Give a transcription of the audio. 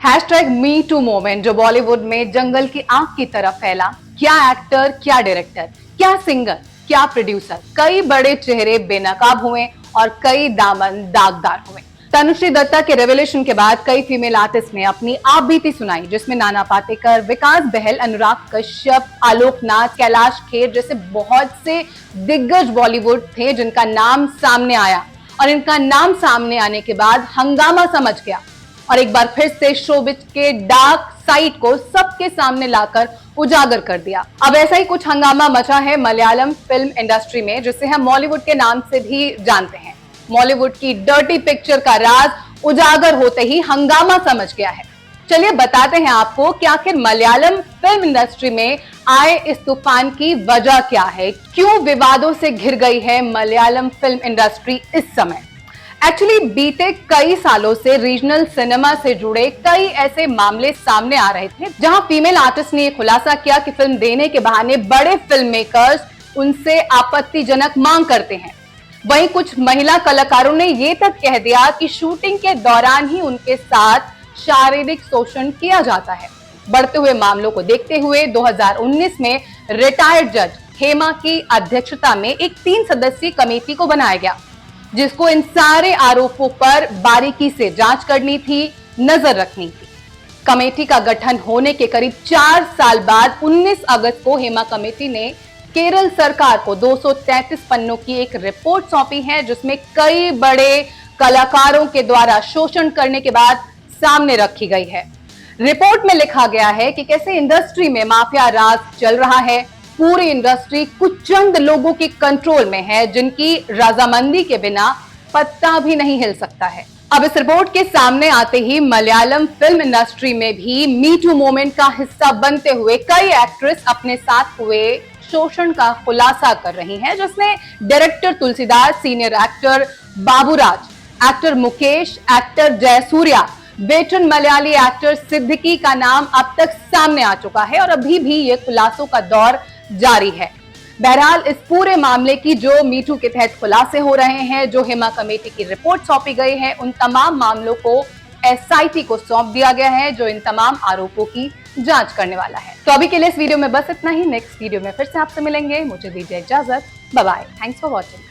Hashtag me to moment जो बॉलीवुड में जंगल की आग की तरह फैला। क्या एक्टर, क्या डायरेक्टर, क्या सिंगर, क्या प्रोड्यूसर, कई बड़े चेहरे बेनकाब हुए और कई दामन दागदार हुए। तनुश्री दत्ता के रेवोल्यूशन के बाद कई फीमेल आर्टिस्ट ने अपनी आप बीती सुनाई, जिसमें नाना पाटेकर, विकास बहल, अनुराग कश्यप, आलोकनाथ, कैलाश खेर जैसे बहुत से दिग्गज बॉलीवुड थे जिनका नाम सामने आया और इनका नाम सामने आने के बाद हंगामा समझ गया और एक बार फिर से शोबिज के डार्क साइड को सबके सामने लाकर उजागर कर दिया। अब ऐसा ही कुछ हंगामा मचा है मलयालम फिल्म इंडस्ट्री में, जिसे हम मॉलीवुड के नाम से भी जानते हैं। मॉलीवुड की डर्टी पिक्चर का राज उजागर होते ही हंगामा समझ गया है। चलिए बताते हैं आपको कि आखिर मलयालम फिल्म इंडस्ट्री में आए इस तूफान की वजह क्या है, क्यों विवादों से घिर गई है मलयालम फिल्म इंडस्ट्री इस समय। एक्चुअली बीते कई सालों से रीजनल सिनेमा से जुड़े कई ऐसे मामले सामने आ रहे थे जहां फीमेल आर्टिस्ट ने यह खुलासा किया कि फिल्म देने के बहाने बड़े फिल्म मेकर्स उनसे आपत्तिजनक मांग करते हैं। वहीं कुछ महिला कलाकारों ने यह तक कह दिया कि शूटिंग के दौरान ही उनके साथ शारीरिक शोषण किया जाता है। बढ़ते हुए मामलों को देखते हुए 2019 में रिटायर्ड जज हेमा की अध्यक्षता में एक 3 सदस्यीय कमेटी को बनाया गया, जिसको इन सारे आरोपों पर बारीकी से जांच करनी थी, नजर रखनी थी। कमेटी का गठन होने के करीब 4 साल बाद 19 अगस्त को हेमा कमेटी ने केरल सरकार को 233 पन्नों की एक रिपोर्ट सौंपी है, जिसमें कई बड़े कलाकारों के द्वारा शोषण करने के बाद सामने रखी गई है। रिपोर्ट में लिखा गया है कि कैसे इंडस्ट्री में माफिया राज चल रहा है। पूरी इंडस्ट्री कुछ चंद लोगों के कंट्रोल में है, जिनकी रजामंदी के बिना पत्ता भी नहीं हिल सकता है। अब इस रिपोर्ट के सामने आते ही मलयालम फिल्म इंडस्ट्री में भी मी टू मूवमेंट का हिस्सा बनते हुए कई एक्ट्रेस अपने साथ हुए शोषण का खुलासा कर रही हैं, जिसमें director Tulsidas, senior actor Baburaj, actor Mukesh, actor Jayasuriya, veteran Malayali actor Siddiqui का नाम अब तक सामने आ चुका है और अभी भी ये खुलासों का दौर जारी है। बहरहाल इस पूरे मामले की जो मीटू के तहत खुलासे हो रहे हैं, जो हेमा कमेटी की रिपोर्ट सौंपी गई है, उन तमाम मामलों को एसआईटी को सौंप दिया गया है, जो इन तमाम आरोपों की जांच करने वाला है। तो अभी के लिए इस वीडियो में बस इतना ही। नेक्स्ट वीडियो में फिर से आपसे मिलेंगे। मुझे दीजिए इजाजत। Bye bye. Thanks for watching.